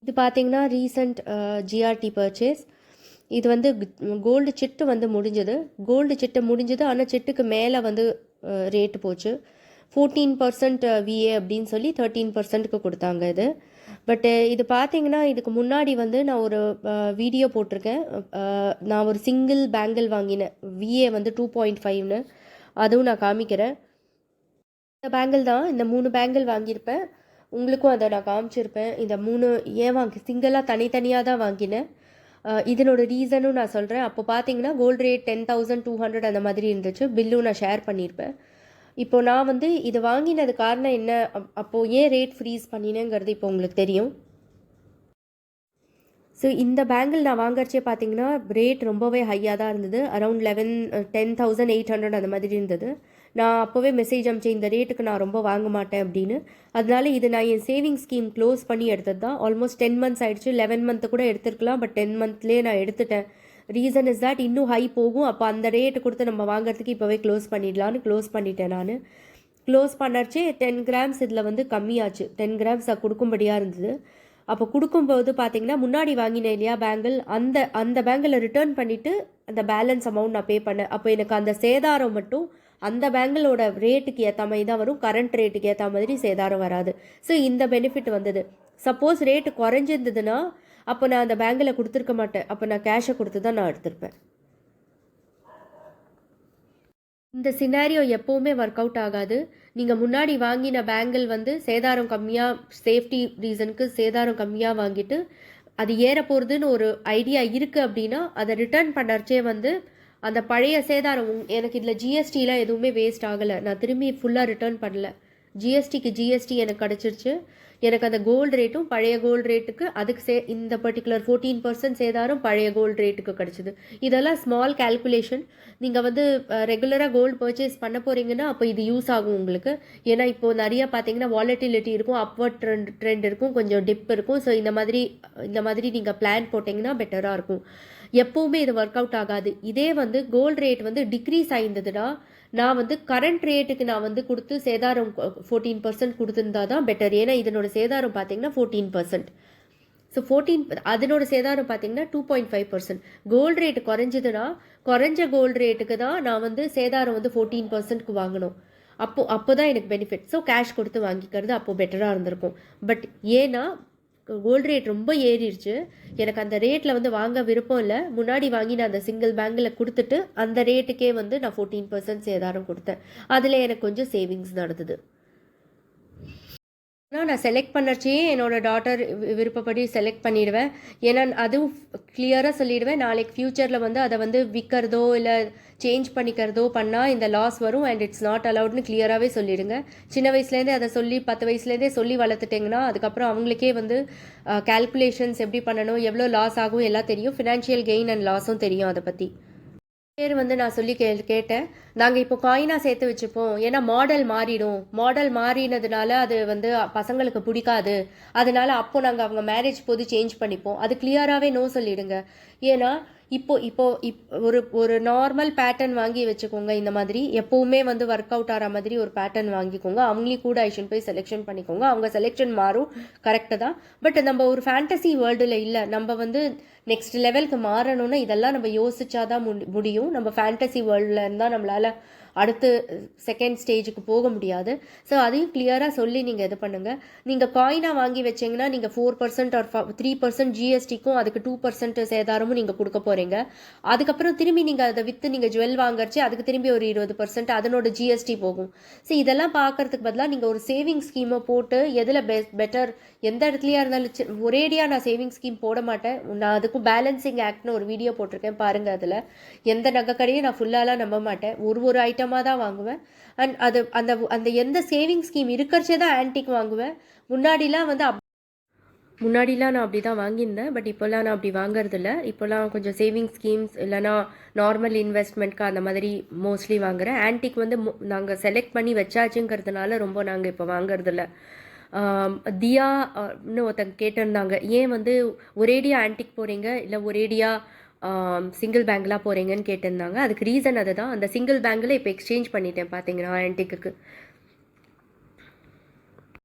இது பார்த்தீங்கன்னா recent GRT purchase. இது வந்து கோல்டு சிட்டு வந்து முடிஞ்சது. கோல்டு சிட்டு முடிஞ்சது. ஆனால் சிட்டுக்கு மேலே வந்து ரேட்டு போச்சு. 14% விஏ அப்படின்னு சொல்லி 13%க்கு கொடுத்தாங்க இது. பட்டு இது பார்த்தீங்கன்னா இதுக்கு முன்னாடி வந்து நான் ஒரு வீடியோ போட்டிருக்கேன். நான் ஒரு சிங்கிள் பேங்கிள் வாங்கினேன். விஏ வந்து 2.5ன்னு. அதுவும் நான் காமிக்கிறேன். இந்த பேங்கிள் தான், இந்த 3 பேங்கிள் வாங்கியிருப்பேன். உங்களுக்கும் அதை நான் காமிச்சிருப்பேன். இந்த 3 ஏன் சிங்கிளாக தனித்தனியாக தான் வாங்கினேன். இதனோட ரீசனும் நான் சொல்கிறேன். அப்போ பார்த்தீங்கன்னா கோல்டு ரேட் 10,200 அந்த மாதிரி இருந்துச்சு. பில்லும் நான் ஷேர் பண்ணியிருப்பேன். இப்போது நான் வந்து இது வாங்கினது காரணம் என்ன, அப்போது ஏன் ரேட் ஃப்ரீஸ் பண்ணினேங்கிறது இப்போ உங்களுக்கு தெரியும். ஸோ இந்த பேங்கிள் நான் வாங்கறச்சே பார்த்தீங்கன்னா ரேட் ரொம்பவே ஹையாக தான் இருந்தது. அரௌண்ட் 10,800 அந்த மாதிரி இருந்தது. நான் அப்போவே மெசேஜ் அனுப்பிச்சேன், இந்த ரேட்டுக்கு நான் ரொம்ப வாங்க மாட்டேன் அப்படின்னு. அதனால இது நான் என் சேவிங் ஸ்கீம் க்ளோஸ் பண்ணி எடுத்தது தான். ஆல்மோஸ்ட் 10 மந்த்ஸ் ஆகிடுச்சு. 11 மந்த்து கூட எடுத்துருக்கலாம். பட் 10 மந்த்லேயே நான் எடுத்துட்டேன். ரீசன் இஸ் தட் இன்னும் ஹை போகும். அப்போ அந்த ரேட்டு கொடுத்து நம்ம வாங்குறதுக்கு இப்போவே க்ளோஸ் பண்ணிடலான்னு க்ளோஸ் பண்ணிட்டேன் நான். க்ளோஸ் பண்ணறச்சே 10 கிராம்ஸ் இதில் வந்து கம்மியாச்சு. 10 கிராம்ஸ் கொடுக்கும்படியாக இருந்தது. அப்போ கொடுக்கும்போது பார்த்தீங்கன்னா முன்னாடி வாங்கினேன் இல்லையா பேங்கிள், அந்த பேங்கிளை ரிட்டர்ன் பண்ணிவிட்டு அந்த பேலன்ஸ் அமௌண்ட் நான் பே பண்ணேன். அப்போ எனக்கு அந்த சேதாரம் மட்டும் அந்த பேங்கிளோட ரேட்டுக்கு ஏற்ற மாதிரி தான் வரும். கரண்ட் ரேட்டுக்கு ஏற்ற மாதிரி சேதாரம் வராது. ஸோ இந்த பெனிஃபிட் வந்தது. சப்போஸ் ரேட்டு குறைஞ்சிருந்ததுன்னா அப்போ நான் அந்த பேங்கில் கொடுத்துருக்க மாட்டேன். அப்போ நான் கேஷை கொடுத்து தான் நான் எடுத்திருப்பேன். இந்த சினாரியோ எப்போவுமே ஒர்க் அவுட் ஆகாது. நீங்கள் முன்னாடி வாங்கின பேங்கிள் வந்து சேதாரம் கம்மியாக, சேஃப்டி ரீசனுக்கு சேதாரம் கம்மியாக வாங்கிட்டு அது ஏற போகிறதுன்னு ஒரு ஐடியா இருக்குது அப்படின்னா அதை ரிட்டர்ன் பண்ணறச்சே வந்து அந்த பழைய சேதாரம் எனக்கு இதில் ஜிஎஸ்டிலாம் எதுவுமே வேஸ்ட் ஆகலை. நான் திரும்பி ஃபுல்லாக ரிட்டர்ன் பண்ணல. ஜிஎஸ்டிக்கு ஜிஎஸ்டி எனக்கு கிடச்சிருச்சு. எனக்கு அந்த கோல்டு ரேட்டும் பழைய கோல்டு ரேட்டுக்கு அதுக்கு இந்த பர்டிகுலர் 14% சேதாரம் பழைய கோல்டு ரேட்டுக்கு கிடச்சிது. இதெல்லாம் ஸ்மால் கேல்குலேஷன். நீங்கள் வந்து ரெகுலராக கோல்டு பர்ச்சேஸ் பண்ண போகிறீங்கன்னா அப்போ இது யூஸ் ஆகும் உங்களுக்கு. ஏன்னா இப்போது நிறையா பார்த்தீங்கன்னா வாலட்டிலிட்டி இருக்கும், அப்வர்ட் ட்ரெண்ட் இருக்கும், கொஞ்சம் டிப் இருக்கும். ஸோ இந்த மாதிரி நீங்கள் பிளான் போட்டிங்கன்னா பெட்டராக இருக்கும். எப்போவுமே இது ஒர்க் அவுட் ஆகாது. இதே வந்து கோல்டு ரேட் வந்து டிக்ரீஸ் ஆயிருந்ததுன்னா நான் வந்து கரண்ட் ரேட்டுக்கு நான் வந்து கொடுத்து சேதாரம் 14% கொடுத்துருந்தா தான் பெட்டர். ஏன்னா இதனோட சேதாரம் பார்த்தீங்கன்னா 14%. ஸோ அதனோட சேதாரம் பார்த்தீங்கன்னா 2.5%. கோல்டு ரேட்டு குறைஞ்சதுன்னா குறைஞ்ச கோல்டு ரேட்டுக்கு தான் நான் வந்து சேதாரம் வந்து 14%க்கு வாங்கணும். அப்போ தான் எனக்கு பெனிஃபிட். ஸோ கேஷ் கொடுத்து வாங்கிக்கிறது அப்போது பெட்டராக இருந்திருக்கும். பட் ஏன்னா கோல்டு ரேட் ரொம்ப ஏறிடுச்சு. எனக்கு அந்த ரேட்டில் வந்து வாங்க விருப்பம் இல்லை. முன்னாடி வாங்கி நான் அந்த சிங்கிள் பேங்கில் கொடுத்துட்டு அந்த ரேட்டுக்கே வந்து நான் 14% சேதாரம் கொடுத்தேன். அதில் எனக்கு கொஞ்சம் சேவிங்ஸ் நடந்தது. நான் செலக்ட் பண்ணச்சே என்னோடய டாட்டர் விருப்பப்படி செலக்ட் பண்ணிடுவேன். ஏன்னா அதுவும் கிளியராக சொல்லிடுவேன், நாளைக்கு ஃப்யூச்சரில் வந்து அதை வந்து விற்கிறதோ இல்லை சேஞ்ச் பண்ணிக்கிறதோ பண்ணால் இந்த லாஸ் வரும் அண்ட் இட்ஸ் நாட் அலவுட்னு கிளியராகவே சொல்லிடுங்க. சின்ன வயசுலேருந்தே அதை சொல்லி 10 வயசுலேருந்தே சொல்லி வளர்த்துட்டிங்கன்னா அதுக்கப்புறம் அவங்களுக்கே வந்து கால்குலேஷன்ஸ் எப்படி பண்ணணும், எவ்வளோ லாஸ் ஆகும் எல்லாம் தெரியும். ஃபினான்ஷியல் கெயின் அண்ட் லாஸும் தெரியும். அதை பற்றி பேர் வந்து நான் சொல்லி கேட்டேன். நாங்கள் இப்போ காயினாக சேர்த்து வச்சுப்போம். ஏன்னா மாடல் மாறிடும். மாடல் மாறினதுனால அது வந்து பசங்களுக்கு பிடிக்காது. அதனால அப்போ நாங்கள் அவங்க மேரேஜ் போது சேஞ்ச் பண்ணிப்போம். அது கிளியராகவே நோ சொல்லிடுங்க. ஏன்னா இப்போ ஒரு நார்மல் பேட்டர்ன் வாங்கி வச்சுக்கோங்க. இந்த மாதிரி எப்போவுமே வந்து ஒர்க் அவுட் ஆகிற மாதிரி ஒரு பேட்டர்ன் வாங்கிக்கோங்க. அவங்களையும் கூட ஐஷன் போய் செலெக்ஷன் பண்ணிக்கோங்க. அவங்க செலெக்ஷன் மாறும், கரெக்டு தான். பட் நம்ம ஒரு ஃபேண்டசி வேர்ல்டில் இல்லை. நம்ம வந்து நெக்ஸ்ட் லெவலுக்கு மாறணும்னா இதெல்லாம் நம்ம யோசிச்சாதான் முடியும். நம்ம ஃபேண்டசி வேர்ல்டில் இருந்தால் நம்மளால் அடுத்து செகண்ட் ஸ்டேஜுக்கு போக முடியாது. ஸோ அதையும் கிளியராக சொல்லி நீங்கள் இது பண்ணுங்கள். நீங்கள் காயினாக வாங்கி வச்சிங்கன்னா நீங்கள் 4% ஆர் 3% ஜிஎஸ்டிக்கும் அதுக்கு 2% சேதாரமும் நீங்கள் கொடுக்க போகிறீங்க. அதுக்கப்புறம் திரும்பி நீங்கள் அதை விற்று நீங்கள் ஜுவல் வாங்கறச்சு அதுக்கு திரும்பி ஒரு 20% அதனோட ஜிஎஸ்டி போகும். ஸோ இதெல்லாம் பார்க்கறதுக்கு பதிலாக நீங்கள் ஒரு சேவிங் ஸ்கீமை போட்டு எதில் பெட்டர், எந்த இடத்துலையா இருந்தாலும் ஒரேடியாக நான் சேவிங் ஸ்கீம் போட மாட்டேன். நான் அதுக்கும் பேலன்சிங் ஆக்ட்னு ஒரு வீடியோ போட்டிருக்கேன் பாருங்கள். அதில் எந்த நகைக்கடையும் நான் ஃபுல்லாலாம் நம்ப மாட்டேன். ஒரு ஐட்டமாக தான் வாங்குவேன். அண்ட் அது அந்த எந்த சேவிங் ஸ்கீம் இருக்கிறச்சே தான் ஆன்டிக் வாங்குவேன். முன்னாடிலாம் நான் அப்படி தான் வாங்கியிருந்தேன். பட் இப்போல்லாம் நான் அப்படி வாங்குறதில்ல. இப்போல்லாம் கொஞ்சம் சேவிங் ஸ்கீம்ஸ் இல்லைனா நார்மல் இன்வெஸ்ட்மெண்ட்க்கு அந்த மாதிரி மோஸ்ட்லி வாங்குகிறேன். ஆன்டிக் வந்து நாங்கள் செலக்ட் பண்ணி வச்சாச்சுங்கிறதுனால ரொம்ப நாங்கள் இப்போ வாங்குறதில்ல. தியான்னு ஒருத்தங்க கேட்டிருந்தாங்க, ஏன் வந்து ஒரேடியாக ஆன்டிக் போகிறீங்க இல்லை ஒரேடியாக சிங்கிள் பேங்கிளாக போகிறீங்கன்னு கேட்டிருந்தாங்க. அதுக்கு ரீசன் அதுதான். அந்த சிங்கிள் பேங்கில் இப்போ எக்ஸ்சேஞ்ச் பண்ணிட்டேன் பார்த்தீங்கன்னா ஆன்டிக்கு.